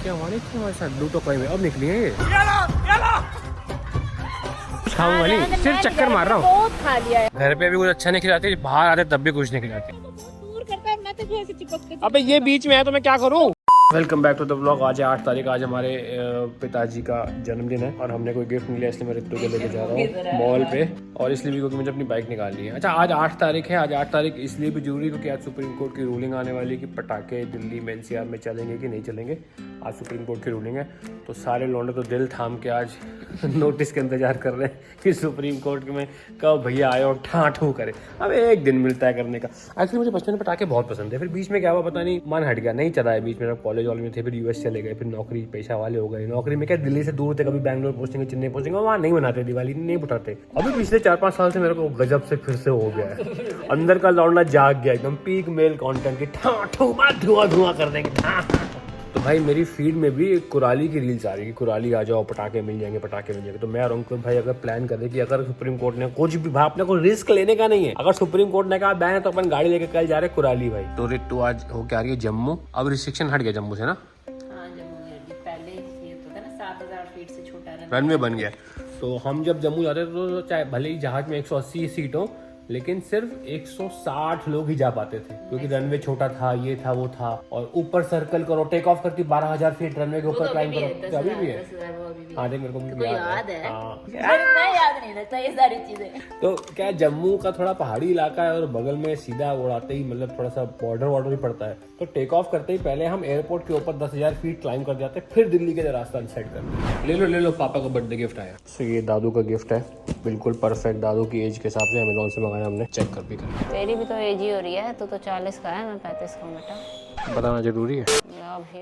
क्या हमारे साथ लूटो कोई में अब निकली है ये। खाऊंगा नहीं, सिर्फ चक्कर मार रहा हूँ। बहुत खा लिया है। घर पे भी कुछ अच्छा नहीं खिलाते, बाहर आते तब भी कुछ नहीं खिलाते। दूर करता है, मैं तो ऐसे चिपक के। अबे ये बीच में है तो मैं क्या करूँ। Welcome back to the vlog. आज है 8 तारीख। आज हमारे पिताजी का जन्मदिन है और हमने कोई गिफ्ट नहीं लिया, इसलिए मैं रितु को लेके जा रहा हूँ मॉल पे। और इसलिए भी क्योंकि मुझे अपनी बाइक निकालनी है। अच्छा, आज 8 तारीख है। आज 8 तारीख इसलिए भी जरूरी क्योंकि आज सुप्रीम कोर्ट की रूलिंग आने वाली है कि पटाखे दिल्ली में NCR में चलेंगे कि नहीं चलेंगे। आज सुप्रीम कोर्ट की रूलिंग है, तो सारे लौंडे तो दिल थाम के आज नोटिस का इंतजार कर रहे हैं कि सुप्रीम कोर्ट में कब भैया आए और ठाठू करे। अब एक दिन मिलता है करने का। एक्चुअली मुझे बचपन में पटाखे बहुत पसंद है, फिर बीच में क्या हुआ पता नहीं, मन हट गया, नहीं चला है। बीच में कॉलेज वाले में थे, फिर US चले गए, फिर नौकरी पेशा वाले हो गए। नौकरी में क्या दिल्ली से दूर थे, कभी बैंगलोर पहुंचेंगे, चेन्नई पहुंचेंगे, वहाँ नहीं मनाते दिवाली, नहीं बुटाते। अभी पिछले 4-5 साल से मेरे को गजब से फिर से हो गया है। अंदर का लौंडा जाग गया एकदम, पीक मेल कंटेंट की ठाठू धुआं कर देंगे। तो भाई मेरी फीड में भी कुराली की रील्स आ रही है, कुराली आ जाओ, पटाखे मिल जाएंगे, पटाखे मिल जाएंगे। तो मैं और अंकुर भाई अगर प्लान करें कि अगर सुप्रीम कोर्ट ने कुछ भी, भाई अपने को रिस्क लेने का नहीं है, अगर सुप्रीम कोर्ट ने कहा बैन है तो अपन गाड़ी लेके कल जा रहे कुराली भाई। तो रितु आज हो क्या रही है जम्मू। अब रिस्ट्रिक्शन हट गया जम्मू से ना, रनवे बन गया। तो हम जब जम्मू जाते थे तो चाहे भले ही जहाज में 180 सीट हो, लेकिन सिर्फ 160 लोग ही जा पाते थे क्योंकि रनवे छोटा था, ये था वो था। और ऊपर सर्कल करो, टेक ऑफ करती 12,000 फीट रनवे के ऊपर क्लाइंब करो। अभी भी है, हाँ देख मेरे को याद है। याद नहीं रहता ये सारी चीजें। तो क्या जम्मू का थोड़ा पहाड़ी इलाका है और बगल में सीधा उड़ाते ही मतलब थोड़ा सा बॉर्डर भी पड़ता है। तो टेक ऑफ करते ही पहले हम एयरपोर्ट के ऊपर 10,000 फीट क्लाइंब कर जाते, फिर दिल्ली के रास्ता सेट करते। ले लो पापा का बर्थडे गिफ्ट आया। तो ये दादू का गिफ्ट है, बिल्कुल परफेक्ट दादू की एज के हिसाब से अमेज़न से मंगाया हमने। चेक कर भी कर। तेरी भी तो एज ही हो रही है, तू तो 40 का है, मैं 35 का हूं बेटा। बताना जरूरी है।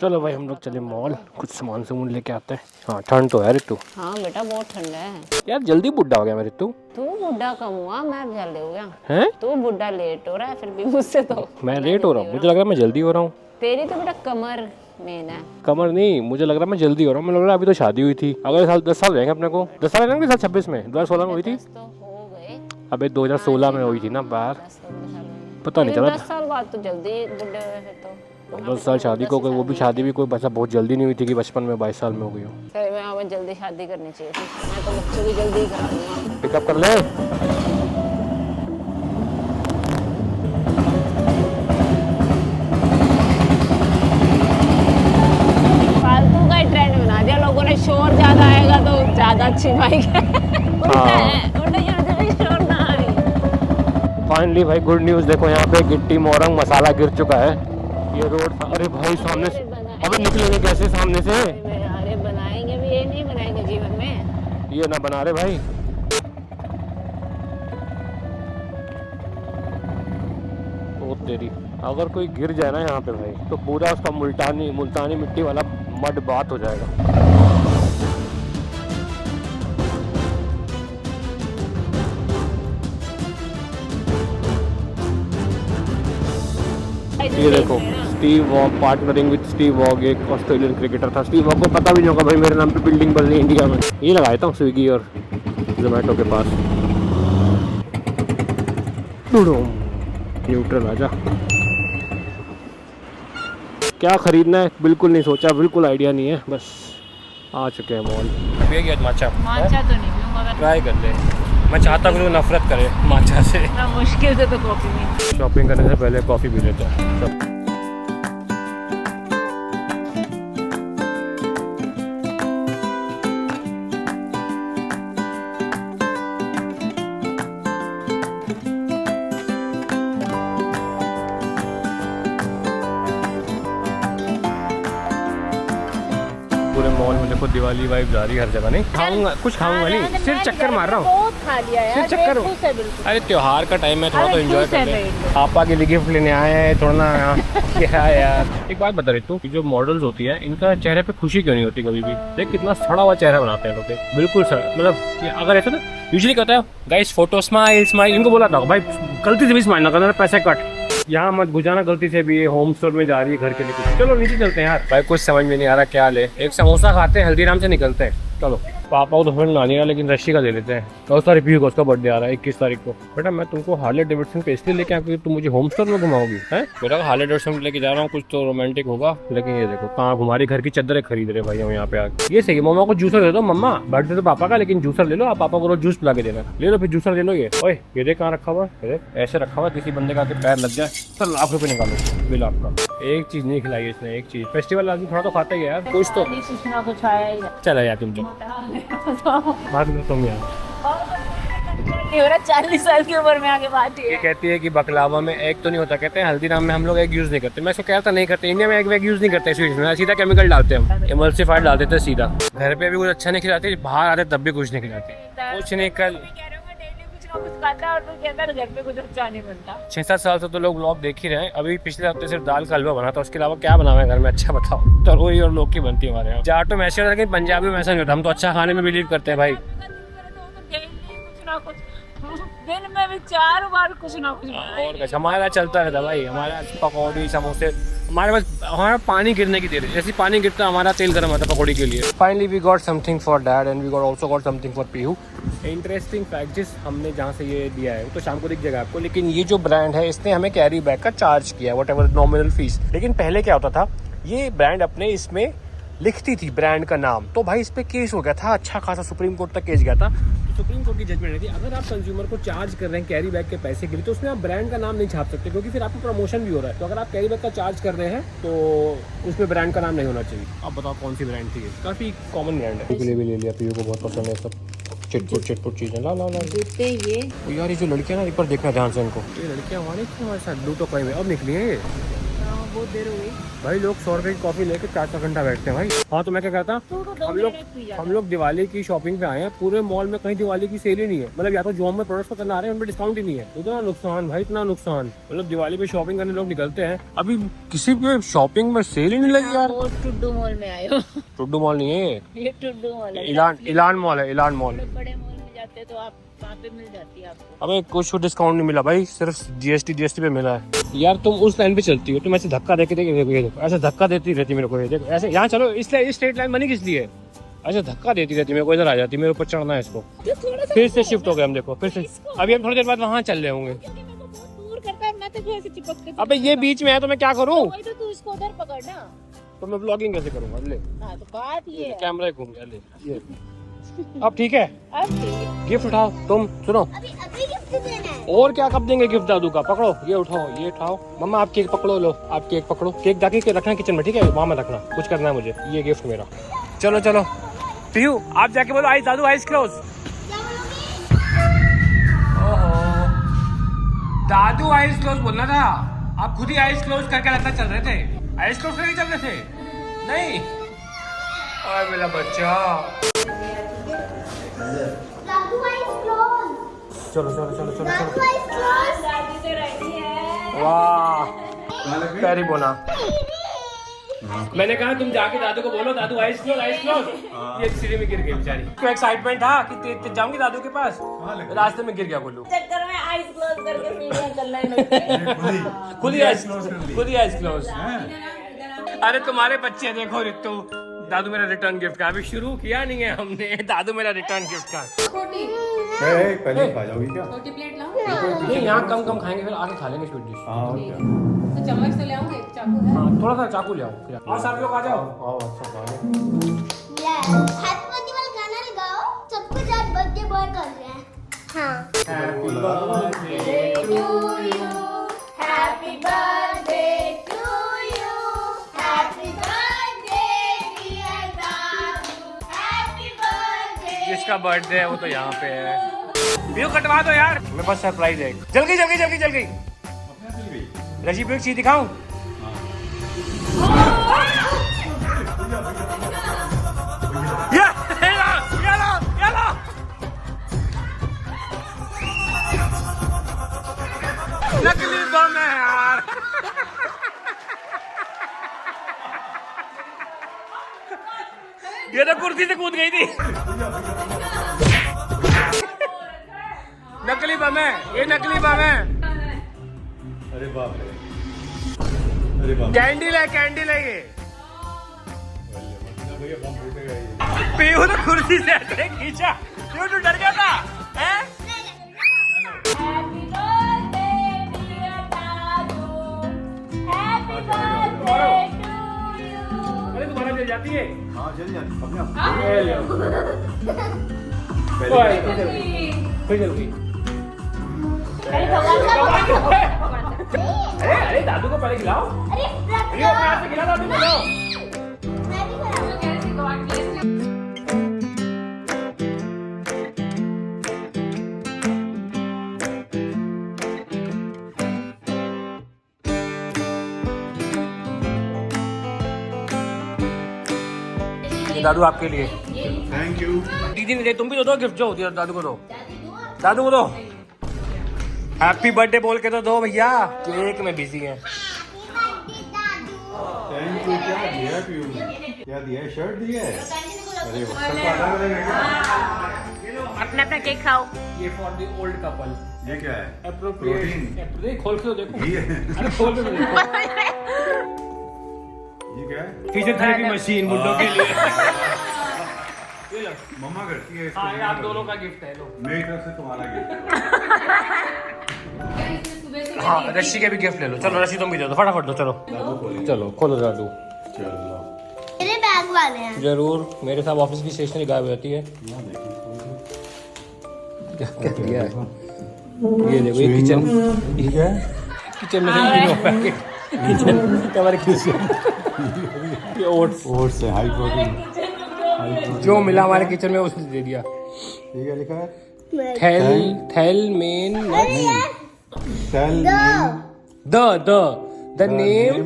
चलो भाई हम लोग चले मॉल, कुछ सामान लेके आते हैं। हाँ ठंड तो है रितु। हाँ बेटा बहुत ठंड है यार, जल्दी बुढ़ा हो गया मैं रितु। तू बुढ़ा कम हुआ, मैं जल्दी हो गया है। तू बुढ़ा लेट हो रहा है फिर भी मुझसे तो। मैं लेट हो रहा हूँ, मुझे लग रहा है मैं जल्दी हो रहा हूँ। तेरी तो बेटा कमर मेन है। कमर नहीं, मुझे लग रहा है मैं जल्दी हो रहा हूँ। मुझे लग रहा है अभी तो शादी हुई थी, अगले साल 10 साल रहेंगे अपने को। 10 साल रहेंगे 2026 में, 2016 में हुई थी। तो हो गए। अबे 2016 में हुई थी ना बाहर, पता नहीं चला। 10 साल बाद तो जल्दी बुढ़े हुए फिर तो। 10 साल शादी को, वो भी शादी भी कोई बच्चा बहुत जल्दी नहीं हुई थी कि बचपन में 22 साल में हो गई हो। सही में हमें जल्दी शादी करनी चाहिए थी, मैं तो बच्चों की जल्दी ही करा दूंगा। पिकअप कर ले। फालतू का ट्रेंड बना दिया लोगों ने, शोर ज्यादा आएगा तो ज्यादा अच्छी बाइक है। शोर ना आए। फाइनली भाई गुड न्यूज़, देखो यहाँ पे गिट्टी मोरंग मसाला गिर चुका है। ये रोड, अरे भाई सामने से, अबे निकलेंगे कैसे सामने से। अरे बनाएंगे भी, ये नहीं बनाएंगे जीवन में। ये ना बना रहे भाई। बहुत देरी, अगर कोई गिर जाए ना यहाँ पे भाई तो पूरा उसका मुल्तानी मिट्टी वाला मड बात हो जाएगा। ये देखो स्टीव वॉग पार्टनरिंग विद स्टीव वॉग, एक ऑस्ट्रेलियन क्रिकेटर था। स्टीव वॉग को पता भी नहीं होगा भाई मेरे नाम पे बिल्डिंग बन रही है इंडिया में। ये लगाया था स्विगी और जोमेटो के पास। न्यूट्रल आजा। क्या खरीदना है बिल्कुल नहीं सोचा, बिल्कुल आइडिया नहीं है, बस आ चुके हैं मॉल। माचा तो नहीं पीऊंगा, ट्राई कर ले। मैं चाहता हूँ नफरत करे माचा से। मुश्किल से तो कॉफी में। शॉपिंग करने से पहले कॉफ़ी पी लेते हैं। पूरे मॉल में देखो दिवाली वाइब जा रही है हर जगह। नहीं खाऊंगा, कुछ खाऊंगा नहीं, सिर्फ चक्कर मार रहा हूँ। बहुत खा लिया यार, सिर्फ चक्कर। अरे त्योहार का टाइम है, थोड़ा तो एंजॉय कर ले। पापा के लिए गिफ्ट लेने आए हैं थोड़ा ना। क्या यार, एक बात बता रही तू, जो मॉडल्स होती है इनका चेहरे पे खुशी क्यों नहीं होती कभी भी। देख कितना सड़ा हुआ चेहरा बनाते हैं लोग, बिल्कुल मतलब अगर ऐसा ना यूजुअली कहता है गाइस फोटो स्माइल, इनको बोला था भाई गलती से भी स्माइल ना करना, पैसे कट। यहाँ मत बुझाना गलती से भी। ये होम स्टोर में जा रही है घर के लिए। चलो नीचे चलते हैं यार, भाई कुछ समझ में नहीं आ रहा क्या ले। एक समोसा खाते हैं, हल्दीराम से निकलते हैं। चलो पापा को तो फिर नानी का, लेकिन रशी का दे लेते हैं। और सारी पीहू का उसका बर्थडे आ रहा है 21 तारीख को। बेटा मैं तुमको हार्ले डेविडसन पे इसलिए लेके आया क्योंकि तुम मुझे होम स्टोर में घुमाओगी है। बेटा हार्ले डेविडसन लेके जा रहा हूँ, कुछ तो रोमांटिक होगा। लेकिन ये देखो कहाँ हमारे घर की चद्दरें खरीद रहे भाई हम यहाँ पे आके। ये सही है, मम्मा को जूसर दे दो। मम्मा बर्थडे तो पापा का, लेकिन जूसर ले लो आप, पापा को रोज जूस पिला के देना। ले लो फिर जूसर ले लो। ये ओए ये देख कहाँ रखा हुआ है, ऐसे रखा हुआ, किसी बंदे का आके पैर लग जाए। सर लाख रुपए निकालो बिल आपका। एक चीज नहीं खिलाई इसने, एक चीज। फेस्टिवल आदमी थोड़ा तो खाता ही है यार, कुछ तो। कुछ ना कुछ आया। चला यार तुम तो बात में तुम यार। नहीं हो रहा, 40 साल की उम्र में आगे बात ये कहती है कि बकलावा में एग तो नहीं होता, कहते हैं हल्दीराम में हम लोग एग यूज नहीं करते। मैं इसको कहता नहीं करते, इंडिया में एग वेग यूज नहीं करते स्वीट्स में, सीधा केमिकल डालते हैं हम, इमल्सिफाइड डालते थे सीधा। घर पे भी कुछ अच्छा नहीं खिलाते, बाहर आते तब भी कुछ नहीं खिलाते। कुछ नहीं, कल 6-7 साल से तो लोग व्लॉग देख ही रहे हैं। अभी पिछले हफ्ते सिर्फ दाल का हलवा बना था, उसके अलावा क्या बना है घर में अच्छा बताओ। तरोई और लोग की बनती है हमारे यहाँ। जाटो में ऐसे, लेकिन पंजाबी में ऐसा नहीं होता। हम तो अच्छा खाने में बिलीव करते हैं भाई। दिन में भी 4 बार कुछ ना कुछ और कुछ हमारा चलता रहता भाई। हमारा पकौड़ी समोसे, हमारा पानी गिरने की देर है, जैसे पानी गिरता हमारा तेल गर्म आता पकौड़ी के लिए। Finally we got something for dad and we got also got something for Pihu. Interesting fact, जिस हमने जहाँ से ये दिया है वो तो शाम को दिख जाएगा आपको, लेकिन ये जो ब्रांड है इसने हमें कैरी बैग का चार्ज किया है, वट एवर नॉमिनल फीस। लेकिन पहले क्या होता था, ये ब्रांड अपने इसमें लिखती थी ब्रांड का नाम, तो भाई इस पर केस हो गया था, अच्छा खासा सुप्रीम कोर्ट तक केस गया था। सुप्रीम कोर्ट की जजमेंट नहीं थी, अगर आप कंज्यूमर को चार्ज कर रहे हैं कैरी बैग के पैसे के लिए, तो उसमें आप ब्रांड का नाम नहीं छाप सकते, क्योंकि फिर आपको प्रमोशन भी हो रहा है। तो अगर आप कैरी बैग का चार्ज कर रहे हैं तो उसमें ब्रांड का नाम नहीं होना चाहिए। आप बताओ कौन सी ब्रांड थी? काफ़ी कॉमन ब्रांड है। भी ले लिया, पीयू को बहुत पसंद है सब चिटपुट चीज़ें। ला जूते ये यार, ये जो लड़कियाँ ना, एक बार देखना ध्यान से इनको। ये लड़कियाँ हमारे साथ लूटो कहीं में अब निकली है ये। बहुत देर हुई भाई, लोग 100 रुपए की कॉफी लेके 4 घंटा बैठते हैं भाई। हाँ तो मैं क्या कहता, हम लोग दिवाली की शॉपिंग पे आए हैं, पूरे मॉल में कहीं दिवाली की सेल ही नहीं है। मतलब या तो जो हमें प्रोडक्ट्स पसंद आ रहे हैं उनमें डिस्काउंट ही नहीं है। इतना नुकसान भाई, इतना नुकसान। मतलब दिवाली पे शॉपिंग करने लोग निकलते हैं, अभी किसी पे शॉपिंग में सेल ही नहीं लगी यार। टुड्डू मॉल में आए हो? टुड्डू मॉल नहीं है ये, टुड्डू मॉल है। इलान मॉल है, इलान मॉल। बड़े मॉल में जाते तो आप वहाँ पे मिल जाती है आपको। हमें कुछ डिस्काउंट नहीं मिला भाई, सिर्फ जीएसटी पे मिला है। यार तुम उस लाइन पे चलती हो, तुम ऐसे धक्का देके देखो, ऐसे धक्का देती रहती मेरे को। ये देखो ऐसे, यहाँ चलो, इसलिए स्ट्रेट लाइन बनी किस लिए? ऐसे धक्का देती रहती मेरे को, इधर आ जाती, मेरे ऊपर चढ़ना है इसको। फिर से शिफ्ट हो गए हम, देखो फिर से। अभी हम थोड़ी देर बाद वहाँ चल रहे होंगे। अबे ये बीच में है तो मैं क्या करूँ? तू इसको उधर पकड़ना, तो मैं ब्लॉगिंग कैसे करूँगा? ले तो बात ये कैमरा घूम गया, ले अब ठीक है। अब गिफ्ट उठाओ, तुम सुनो। अभी गिफ्ट देना है। और क्या कब देंगे गिफ्ट दादू का? पकड़ो, ये उठाओ, ये उठाओ। मम्मा आप केक पकड़ो, लो आप केक पकड़ो। केक जाके के रखना किचन में, ठीक है? वहाँ में रखना, कुछ करना है मुझे। ये गिफ्ट मेरा। चलो चलो पीयू, आप जाके बोलो आइस दादू, आइस क्लोज। दादू आइस क्लोज बोलना था, आप खुद ही आइस क्लोज करके रखना चल रहे थे। आइस क्लोज करके चल रहे थे? नहीं, और मेरा बच्चा। चलो चलो चलो चलो चलो। वाह, पैरी बोला। मैंने कहा तुम जाके दादू को बोलो, दादू आइस क्लोज, आइस क्लोज। ये सीढ़ी में गिर गई बेचारी। क्यों एक्साइटमेंट था कि जाऊंगी दादू के पास, रास्ते में गिर गया बोलू। चक्कर में आइस क्लोज करके सीढ़ियां चलने लगी। खुद ही आइस क्लोज। अरे तुम्हारे बच्चे देखो रितु, दादू मेरा रिटर्न गिफ्ट का अभी शुरू किया नहीं है हमने। दादू मेरा रिटर्न गिफ्ट का। पहले खा जाओगी क्या? छोटी प्लेट लाऊं? नहीं, यहाँ कम कम खाएंगे, फिर आगे खा लेंगे स्वीट डिश। तो चम्मच से ले आऊं, एक चाकू है? हाँ, थोड़ा सा चाकू ले आओ। और सब लोग आ जाओ। आओ, अच्छा खा लो। हैप्पी बर्थडे वाला गाना लगाओ, सबको आज बर्थडे बॉय कर रहे हैं। हाँ। Happy birthday to you, happy birthday to you, happy birthday dear दादू, हैप्पी बर्थडे। जिसका बर्थडे है वो तो यहाँ पे है। व्यू कटवा दो यार, मेरे पास सरप्राइज है। जल गई। रशी पे एक चीज दिखाऊं? नकली बम है यार। ये तो कुर्सी से कूद गई थी। नकली बम है ये, नकली बम है। अरे बाप रे, अरे बाप। कैंडल है ये। भैया बम फूटेगा ये। पीहू तो कुर्सी से ऐसे खींचा। पीहू तू डर गया था हैं? Happy birthday dear Dadu, Happy birthday to you। अरे तुम्हारा जल जाती है। हाँ जल जाती अपने आप। ये लो। पहले ओए, फिर जल गई। पहले भगवान का अरे अरे दादू को पहले खिलाओ। अरे अरे अपने हाथ से खिला दादू को खिलाओ। मैं भी खिलाऊंगा। ये दादू आपके लिए। Thank you. दीदी ने दे, तुम भी तो दो गिफ्ट जो होती है दादू को दो। दादू को दो। हैप्पी बर्थडे बोल के तो दो भैया। केक में बिजी है। Thank you. क्या दिया है पीयू ने? क्या दिया है? शर्ट दिया है? अरे वाह, सबको अलग अलग है क्या? अपना अपना केक खाओ। ये फॉर द ओल्ड कपल। ये क्या है? प्रोटीन। प्रोटीन। खोल के तो देखो। घी है। अरे खोल के तो देखो। ये क्या है? फिजियोथेरेपी मशीन बुड्ढों के लिए। ये लो। मम्मा करती है इसको। हाँ, ये आप दोनों का गिफ्ट है। लो। मेरी तरफ से तुम्हारा गिफ्ट। हाँ, रशी के भी गिफ्ट ले लो। चलो रशी तुम भी दे दो, फटाफट दो। चलो दादू खोलेंगे। चलो खोलो दादू। चलो मेरे बैग वाले हैं। जरूर। मेरे साथ ऑफिस की स्टेशनरी गायब हो जाती है। ना देखो। क्या क्या दिया है? ये देखो, ये किचन। ठीक है। किचन में से तीनों पैकेट। किचन हमारे किचन। ये ओट्स ओट्स है, हाई प्रोटीन। जो मिला हमारे किचन में उसने दे दिया। ठीक है, लिखा है थैल थैल मेन सेल the name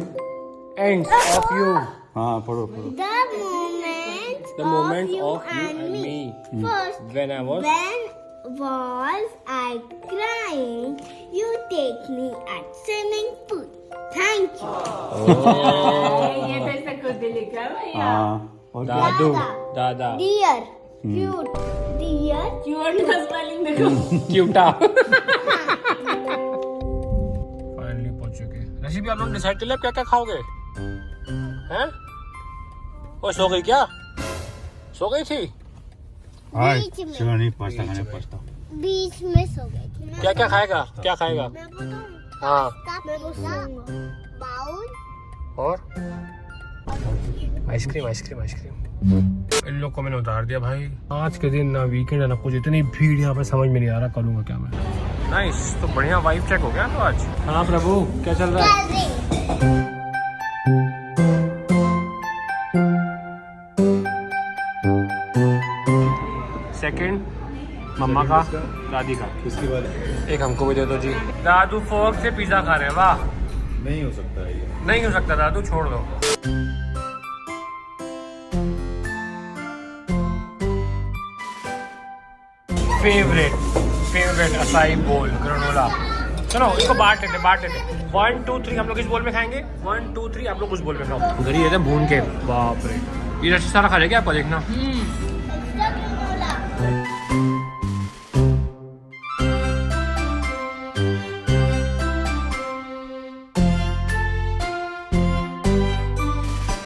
ends of you. हाँ पढ़ो पढ़ो। The moment of you and me. First, When I was when was I crying? You take me at swimming pool. Thank you. ये तो ऐसा खुद भी लिखा है भैया। हाँ और क्या? दादू दादा। दादा Dear, cute, dear. क्यूट का स्पेलिंग देखो। क्यूटा। फाइनली पहुंच चुके। रशी भी आप लोग डिसाइड कर लिया क्या क्या खाओगे? हैं? ओ सो गई क्या? सो गई थी? हाय बीच में। चलो नहीं पास्ता खाने पास्ता। बीच में सो गई थी। क्या क्या खाएगा? क्या खाएगा? मैं बताऊं? हाँ मैं बताऊंगा। बाउल और आइसक्रीम आइसक्रीम आइसक्रीम। इन लोग को मैंने उतार दिया भाई। आज के दिन ना वीकेंड है ना कुछ, इतनी भीड़ यहाँ पर समझ में नहीं आ रहा करूँगा क्या मैं। नाइस, तो बढ़िया वाइब चेक हो गया तो आज। हाँ प्रभु क्या चल रहा है? गैदरिंग। सेकंड मम्मा का, दादी का। इसके बाद एक हमको भी दे दो जी। दादू फोर्क से पिज्जा खा रहे हैं। वाह, नहीं हो सकता है ये। नहीं हो सकता दादू, छोड़ दो। फेवरेट असाई बोल ग्रेनोला। चलो इसको बांट लेते 1 2 3 हम लोग इस बोल में खाएंगे। 1 2 3 आप लोग उस बोल में खाओ। उधर ही है भून के। बाप रे, ये रशी सारा खा लेगा आपका देखना।